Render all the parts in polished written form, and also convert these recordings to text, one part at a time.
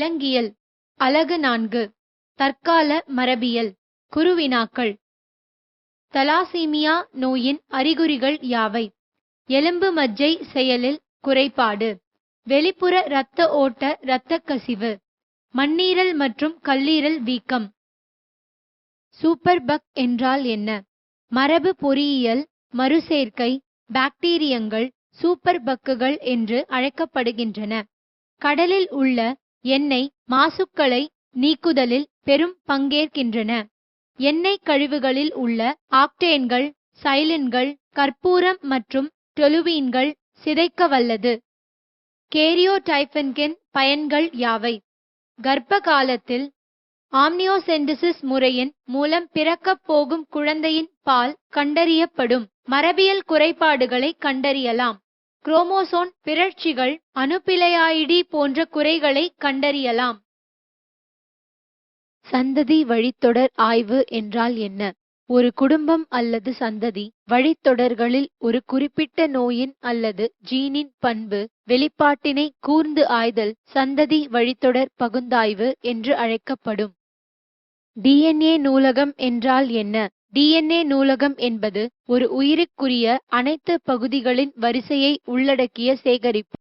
விலங்கியல் அலகு 4 தற்கால மரபியல் குருவினாக்கள். தலாசீமியா நோயின் அறிகுறிகள் யாவை? எலும்பு மஜ்ஜை செயலில் குறைபாடு, வெளிப்புற இரத்த ஓட்ட இரத்தக்கசிவு, மண்ணீரல் மற்றும் கல்லீரல் வீக்கம். சூப்பர் பக் என்றால் என்ன? மரபு பொறியியல் மறுசேர்க்கை பாக்டீரியங்கள் சூப்பர் பக்குகள் என்று அழைக்கப்படுகின்றன. கடலில் உள்ள எண்ணெய் மாசுக்களை நீக்குதலில் பெரும் பங்கேற்கின்றன. எண்ணெய் கழிவுகளில் உள்ள ஆக்டேன்கள், சைலின்கள், கற்பூரம் மற்றும் டொலுவீன்கள் சிதைக்க வல்லது. கேரியோடைப்பின்கின் பயன்கள் யாவை? கர்ப்ப காலத்தில் ஆம்னியோசென்டிசிஸ் முறையின் மூலம் பிறக்கப் போகும் குழந்தையின் பால் கண்டறியப்படும். மரபியல் குறைபாடுகளை கண்டறியலாம். குரோமோசோம் பிறழ்ச்சிகள், அணுப்பிழையாயிடி போன்ற குறைகளை கண்டறியலாம். சந்ததி வழித்தொடர் ஆய்வு என்றால் என்ன? ஒரு குடும்பம் அல்லது சந்ததி வழித்தொடர்களில் ஒரு குறிப்பிட்ட நோயின் அல்லது ஜீனின் பண்பு வெளிப்பாட்டினை கூர்ந்து ஆய்தல் சந்ததி வழித்தொடர் பகுத்தாய்வு என்று அழைக்கப்படும். டிஎன்ஏ நூலகம் என்றால் என்ன? டிஎன்ஏ நூலகம் என்பது ஒரு உயிருக்குரிய அனைத்து பகுதிகளின் வரிசையை உள்ளடக்கிய சேகரிப்பு.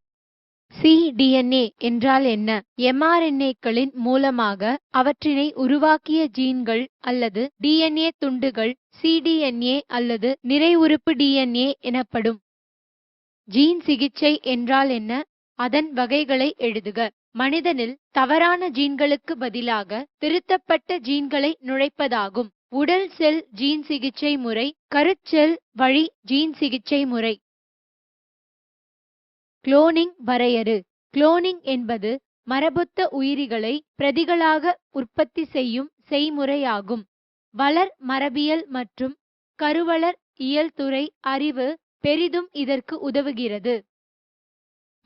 சிடிஎன்ஏ என்றால் என்ன? எம்ஆர்என்ஏக்களின் மூலமாக அவற்றினை உருவாக்கிய ஜீன்கள் அல்லது டிஎன்ஏ துண்டுகள் சிடிஎன்ஏ அல்லது நிறை உறுப்பு டிஎன்ஏ எனப்படும். ஜீன் சிகிச்சை என்றால் என்ன? அதன் வகைகளை எழுதுக. மனிதனில் தவறான ஜீன்களுக்கு பதிலாக திருத்தப்பட்ட ஜீன்களை நுழைப்பதாகும். உடல் செல் ஜீன் சிகிச்சை முறை, கருச்செல் வழி ஜீன் சிகிச்சை முறை. குளோனிங் வரையறு. குளோனிங் என்பது மரபொத்த உயிரிகளை பிரதிகளாக உற்பத்தி செய்யும் செய்முறையாகும். வளர் மரபியல் மற்றும் கருவளர் இயல்துறை அறிவு பெரிதும் இதற்கு உதவுகிறது.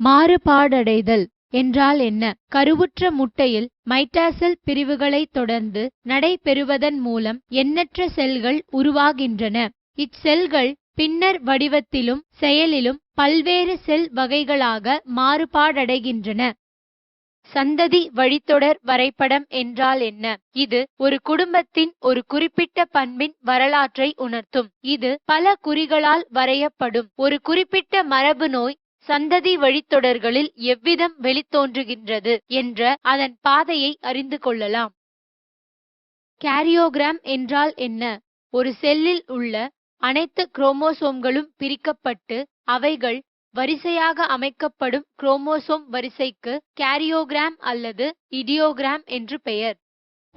மாறுபாடடைதல் என்றால் என்ன? கருவுற்ற முட்டையில் மைட்டாசெல் பிரிவுகளை தொடர்ந்து நடைபெறுவதன் மூலம் எண்ணற்ற செல்கள் உருவாகின்றன. இச்செல்கள் பின்னர் வடிவத்திலும் செயலிலும் பல்வேறு செல் வகைகளாக மாறுபாடடைகின்றன. சந்ததி வழித்தொடர் வரைபடம் என்றால் என்ன? இது ஒரு குடும்பத்தின் ஒரு குறிப்பிட்ட பண்பின் வரலாற்றை உணர்த்தும். இது பல குறிகளால் வரையப்படும். ஒரு குறிப்பிட்ட மரபு நோய் சந்ததி வழித்தொடர்களில் எவ்விதம் வெளித்தோன்றுகின்றது என்ற அதன் பாதையை அறிந்து கொள்ளலாம். கேரியோகிராம் என்றால் என்ன? ஒரு செல்லில் உள்ள அனைத்து குரோமோசோம்களும் பிரிக்கப்பட்டு அவைகள் வரிசையாக அமைக்கப்படும் குரோமோசோம் வரிசைக்கு கேரியோகிராம் அல்லது இடியோகிராம் என்று பெயர்.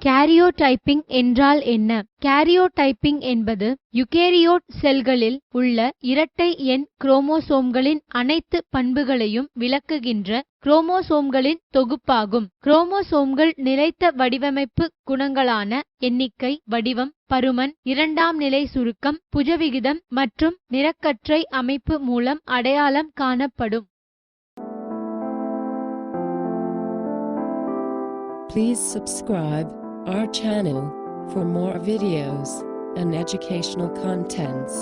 கேரியோடைப்பிங் என்றால் என்ன? கேரியோடைப்பிங் என்பது யுகேரியோட் செல்களில் உள்ள இரட்டை எண் குரோமோசோம்களின் அனைத்து பண்புகளையும் விளக்குகின்ற குரோமோசோம்களின் தொகுப்பாகும். குரோமோசோம்கள் நிலைத்த வடிவமைப்பு குணங்களான எண்ணிக்கை, வடிவம், பருமன், இரண்டாம் நிலை சுருக்கம், புஜவிகிதம் மற்றும் நிறக்கற்றை அமைப்பு மூலம் அடையாளம் காணப்படும். Please subscribe our channel for more videos and educational contents.